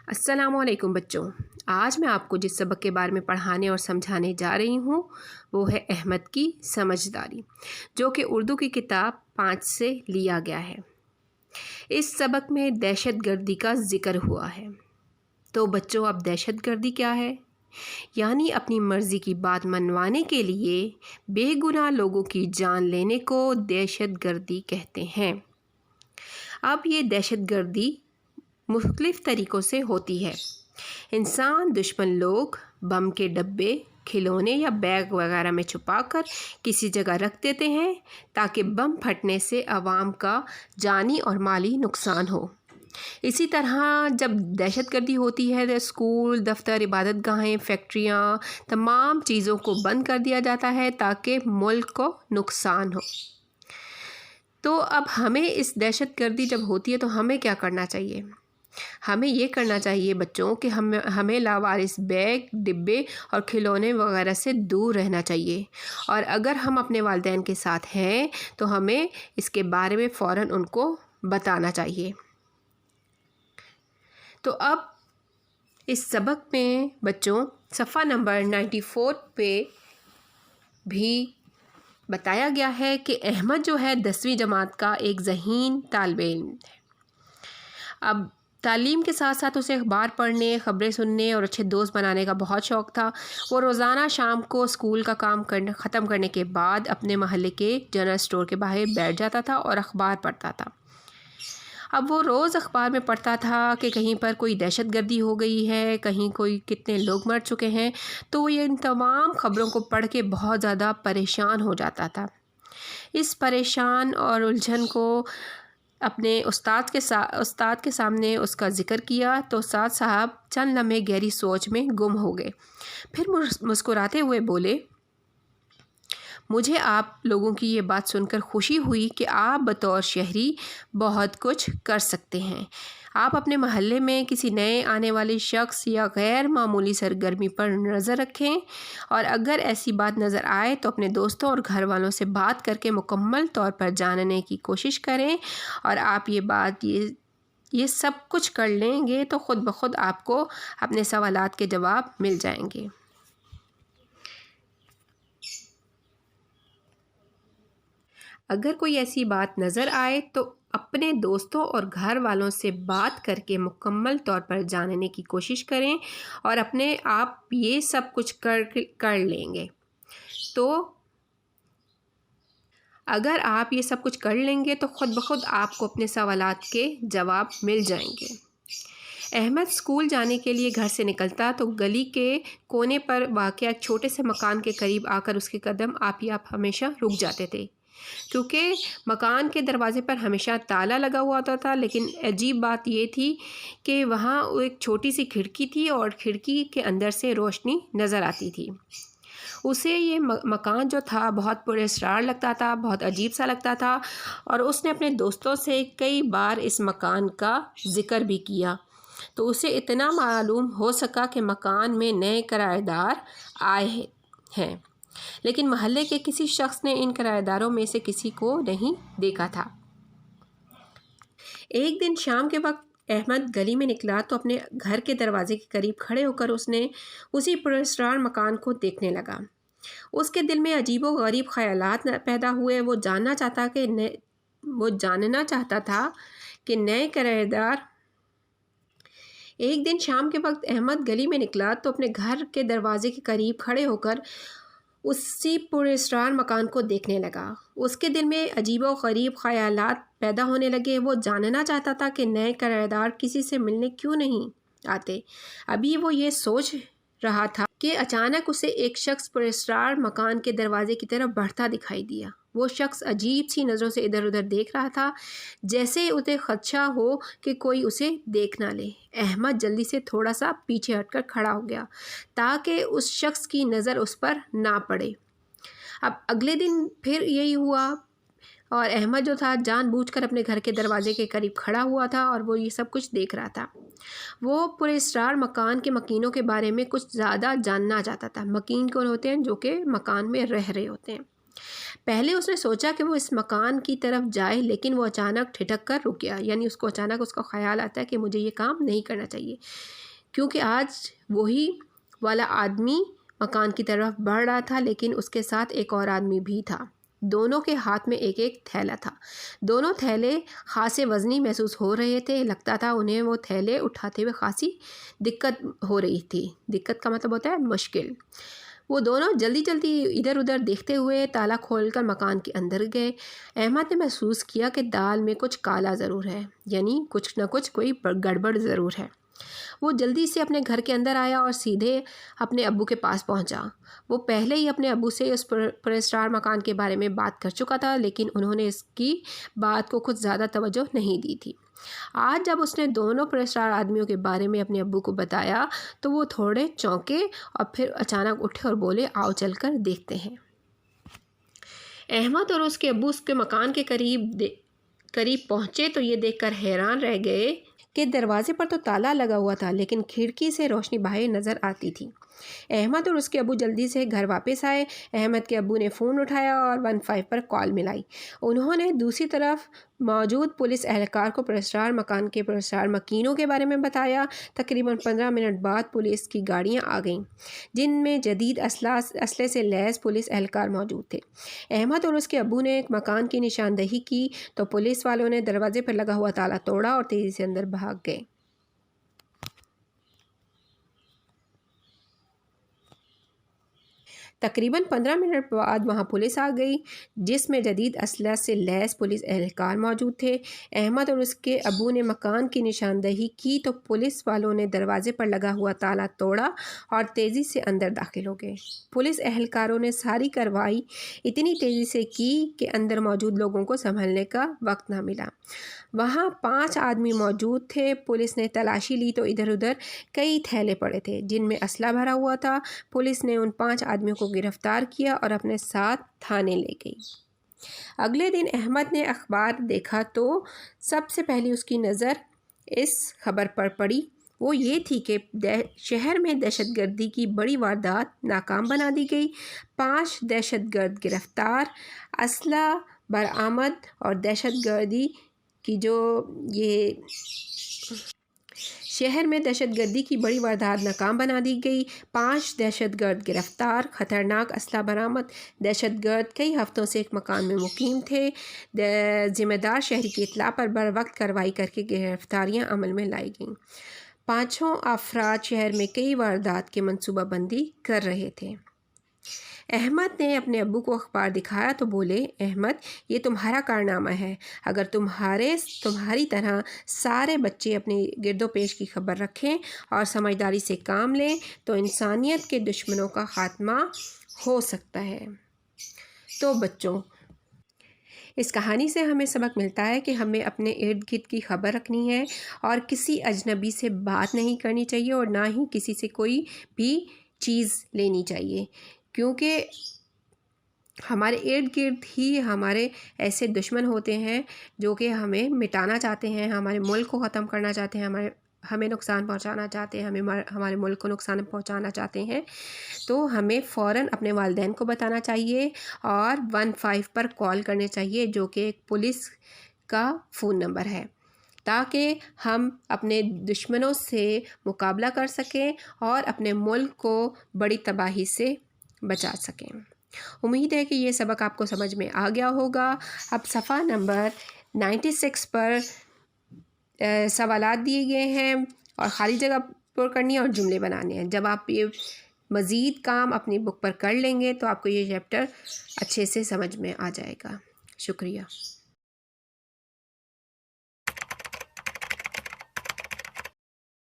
अस्सलाम वालेकुम बच्चों। आज मैं आपको जिस सबक के बारे में पढ़ाने और समझाने जा रही हूँ वो है अहमद की समझदारी, जो कि उर्दू की किताब 5 से लिया गया है। इस सबक में दहशतगर्दी का ज़िक्र हुआ है। तो बच्चों, अब दहशतगर्दी क्या है? यानी अपनी मर्ज़ी की बात मनवाने के लिए बेगुनाह लोगों की जान लेने को दहशतगर्दी कहते हैं। अब ये दहशतगर्दी मुख्तलिफ़ तरीक़ों से होती है। इंसान दुश्मन लोग बम के डब्बे, खिलौने या बैग वगैरह में छुपाकर किसी जगह रख देते हैं ताकि बम फटने से आवाम का जानी और माली नुकसान हो। इसी तरह जब दहशतगर्दी होती है तो स्कूल, दफ्तर, इबादत गाहें, फैक्ट्रियाँ, तमाम चीज़ों को बंद कर दिया जाता है ताकि मुल्क को नुकसान हो। तो अब हमें इस दहशतगर्दी जब होती है तो हमें क्या करना चाहिए? हमें ये करना चाहिए बच्चों कि हमें लावारिस बैग, डिब्बे और खिलौने वगैरह से दूर रहना चाहिए। और अगर हम अपने वालिदैन के साथ हैं तो हमें इसके बारे में फ़ौरन उनको बताना चाहिए। तो अब इस सबक में बच्चों सफ़ा नंबर 94 पे भी बताया गया है कि अहमद जो है 10वीं जमात का एक ज़हीन तालिब इल्म है। अब तालीम के साथ साथ उसे अखबार पढ़ने, ख़बरें सुनने और अच्छे दोस्त बनाने का बहुत शौक़ था। वो रोज़ाना शाम को स्कूल का काम ख़त्म करने के बाद अपने महल्ले के जनरल स्टोर के बाहर बैठ जाता था और अखबार पढ़ता था। अब वो रोज़ अखबार में पढ़ता था कि कहीं पर कोई दहशतगर्दी हो गई है, कहीं कोई कितने लोग मर चुके हैं। तो ये इन तमाम ख़बरों को पढ़ के बहुत ज़्यादा परेशान हो जाता था। इस परेशान और उलझन को अपने उस्ताद के सामने उसका ज़िक्र किया तो उस्ताद साहब चंद लम्हे गहरी सोच में गुम हो गए। फिर मुस्कुराते हुए बोले, मुझे आप लोगों की ये बात सुनकर खुशी हुई कि आप बतौर शहरी बहुत कुछ कर सकते हैं। आप अपने महल्ले में किसी नए आने वाले शख्स या गैर मामूली सरगर्मी पर नज़र रखें और अगर ऐसी बात नज़र आए तो अपने दोस्तों और घर वालों से बात करके मुकम्मल तौर पर जानने की कोशिश करें। और आप ये सब कुछ कर लेंगे तो ख़ुद ब खुद आपको अपने सवालात के जवाब मिल जाएंगे। अगर कोई ऐसी बात नज़र आए तो अपने दोस्तों और घर वालों से बात करके मुकम्मल तौर पर जानने की कोशिश करें और अपने आप ये सब कुछ कर लेंगे। तो अगर आप ये सब कुछ कर लेंगे तो ख़ुद ब खुद आपको अपने सवालात के जवाब मिल जाएंगे। अहमद स्कूल जाने के लिए घर से निकलता तो गली के कोने पर वाक़या एक छोटे से मकान के करीब आकर उसके कदम आप हमेशा रुक जाते थे, क्योंकि मकान के दरवाज़े पर हमेशा ताला लगा हुआ होता था। लेकिन अजीब बात ये थी कि वहाँ एक छोटी सी खिड़की थी और खिड़की के अंदर से रोशनी नज़र आती थी। उसे ये मकान जो था बहुत पुरअसरार लगता था, बहुत अजीब सा लगता था और उसने अपने दोस्तों से कई बार इस मकान का ज़िक्र भी किया। तो उसे इतना मालूम हो सका कि मकान में नए किराएदार आए हैं, लेकिन महल्ले के किसी शख्स ने इन किराएदारों में से किसी को नहीं देखा था। एक दिन शाम के वक्त अहमद गली में निकला तो अपने घर के दरवाजे के करीब खड़े होकर उसने उसी पुरअसरार मकान को देखने लगा। उसके दिल में अजीबो गरीब ख्यालात पैदा हुए। वो जानना चाहता था कि नए किराएदार। एक दिन शाम के वक्त अहमद गली में निकला तो अपने घर के दरवाजे के करीब खड़े होकर उसी पुरअसरार मकान को देखने लगा। उसके दिल में अजीबो गरीब ख्यालात पैदा होने लगे। वो जानना चाहता था कि नए किराएदार किसी से मिलने क्यों नहीं आते। अभी वो ये सोच रहा था कि अचानक उसे एक शख्स पुरअसरार मकान के दरवाजे की तरफ बढ़ता दिखाई दिया। वो शख्स अजीब सी नज़रों से इधर उधर देख रहा था, जैसे उसे खदशा हो कि कोई उसे देख ना ले। अहमद जल्दी से थोड़ा सा पीछे हटकर खड़ा हो गया ताकि उस शख्स की नज़र उस पर ना पड़े। अब अगले दिन फिर यही हुआ और अहमद जो था जानबूझकर अपने घर के दरवाजे के करीब खड़ा हुआ था और वो ये सब कुछ देख रहा था। वो पुरअसरार मकान के मकीनों के बारे में कुछ ज़्यादा जानना चाहता था। मकीन कौन होते हैं? जो कि मकान में रह रहे होते हैं। پہلے اس نے سوچا کہ وہ اس مکان کی طرف جائے، لیکن وہ اچانک ٹھٹک کر رک گیا، یعنی اس کو اچانک اس کا خیال آتا ہے کہ مجھے یہ کام نہیں کرنا چاہیے، کیونکہ آج وہی والا آدمی مکان کی طرف بڑھ رہا تھا، لیکن اس کے ساتھ ایک اور آدمی بھی تھا۔ دونوں کے ہاتھ میں ایک ایک تھیلا تھا۔ دونوں تھیلے خاصے وزنی محسوس ہو رہے تھے، لگتا تھا انہیں وہ تھیلے اٹھاتے ہوئے خاصی دقت ہو رہی تھی۔ دقت کا مطلب ہوتا ہے مشکل۔ وہ دونوں جلدی جلدی ادھر ادھر دیکھتے ہوئے تالا کھول کر مکان کے اندر گئے۔ احمد نے محسوس کیا کہ دال میں کچھ کالا ضرور ہے، یعنی کچھ نہ کچھ کوئی گڑبڑ ضرور ہے۔ وہ جلدی سے اپنے گھر کے اندر آیا اور سیدھے اپنے ابو کے پاس پہنچا۔ وہ پہلے ہی اپنے ابو سے اس پر اسٹار مکان کے بارے میں بات کر چکا تھا، لیکن انہوں نے اس کی بات کو کچھ زیادہ توجہ نہیں دی تھی۔ آج جب اس نے دونوں پر اسٹار آدمیوں کے بارے میں اپنے ابو کو بتایا تو وہ تھوڑے چونکے اور پھر اچانک اٹھے اور بولے، آؤ چل کر دیکھتے ہیں۔ احمد اور اس کے ابو اس کے مکان کے قریب پہنچے تو یہ دیکھ کر حیران رہ گئے کہ دروازے پر تو تالا لگا ہوا تھا، لیکن کھڑکی سے روشنی باہر نظر آتی تھی۔ احمد اور اس کے ابو جلدی سے گھر واپس آئے۔ احمد کے ابو نے فون اٹھایا اور 15 پر کال ملائی۔ انہوں نے دوسری طرف موجود پولیس اہلکار کو پرسٹار مکان کے پرسٹار مکینوں کے بارے میں بتایا۔ تقریباً 15 منٹ بعد پولیس کی گاڑیاں آ گئیں، جن میں جدید اسلحے سے لیس پولیس اہلکار موجود تھے۔ احمد اور اس کے ابو نے ایک مکان کی نشاندہی کی تو پولیس والوں نے دروازے پر لگا ہوا تالا توڑا اور تیزی سے اندر بھاگ گئے۔ تقریباً 15 منٹ بعد وہاں پولیس آ گئی، جس میں جدید اسلحہ سے لیس پولیس اہلکار موجود تھے۔ احمد اور اس کے ابو نے مکان کی نشاندہی کی تو پولیس والوں نے دروازے پر لگا ہوا تالا توڑا اور تیزی سے اندر داخل ہو گئے۔ پولیس اہلکاروں نے ساری کارروائی اتنی تیزی سے کی کہ اندر موجود لوگوں کو سنبھلنے کا وقت نہ ملا۔ وہاں 5 آدمی موجود تھے۔ پولیس نے تلاشی لی تو ادھر ادھر کئی تھیلے پڑے تھے جن میں اسلحہ بھرا ہوا تھا۔ پولیس نے ان 5 آدمیوں کو گرفتار کیا اور اپنے ساتھ تھانے لے گئی۔ اگلے دن احمد نے اخبار دیکھا تو سب سے پہلی اس کی نظر اس خبر پر پڑی، وہ یہ تھی کہ شہر میں دہشت گردی کی بڑی واردات ناکام بنا دی گئی۔ 5 دہشت گرد گرفتار، اسلحہ برآمد اور دہشت گردی کی شہر میں دہشت گردی کی بڑی واردات ناکام بنا دی گئی۔ 5 دہشت گرد گرفتار، خطرناک اسلحہ برآمد۔ دہشت گرد کئی ہفتوں سے ایک مکان میں مقیم تھے۔ ذمہ دار شہری کی اطلاع پر بروقت کارروائی کر کے گرفتاریاں عمل میں لائی گئیں۔ 5 افراد شہر میں کئی واردات کی منصوبہ بندی کر رہے تھے۔ احمد نے اپنے ابو کو اخبار دکھایا تو بولے، احمد، یہ تمہارا کارنامہ ہے۔ اگر تمہاری طرح سارے بچے اپنے گرد و پیش کی خبر رکھیں اور سمجھداری سے کام لیں تو انسانیت کے دشمنوں کا خاتمہ ہو سکتا ہے۔ تو بچوں، اس کہانی سے ہمیں سبق ملتا ہے کہ ہمیں اپنے ارد گرد کی خبر رکھنی ہے اور کسی اجنبی سے بات نہیں کرنی چاہیے اور نہ ہی کسی سے کوئی بھی چیز لینی چاہیے، کیونکہ ہمارے ارد گرد ہی ہمارے ایسے دشمن ہوتے ہیں جو کہ ہمیں مٹانا چاہتے ہیں، ہمارے ملک کو ختم کرنا چاہتے ہیں، ہمیں نقصان پہنچانا چاہتے ہیں، ہمارے ملک کو نقصان پہنچانا چاہتے ہیں۔ تو ہمیں فوراً اپنے والدین کو بتانا چاہیے اور 15 پر کال کرنے چاہیے، جو کہ ایک پولیس کا فون نمبر ہے، تاکہ ہم اپنے دشمنوں سے مقابلہ کر سکیں اور اپنے ملک کو بڑی تباہی سے بچا سکیں۔ امید ہے کہ یہ سبق آپ کو سمجھ میں آ گیا ہوگا۔ اب صفحہ نمبر 96 پر سوالات دیے گئے ہیں اور خالی جگہ پر کرنی ہے اور جملے بنانے ہیں۔ جب آپ یہ مزید کام اپنی بک پر کر لیں گے تو آپ کو یہ چیپٹر اچھے سے سمجھ میں آ جائے گا۔ شکریہ۔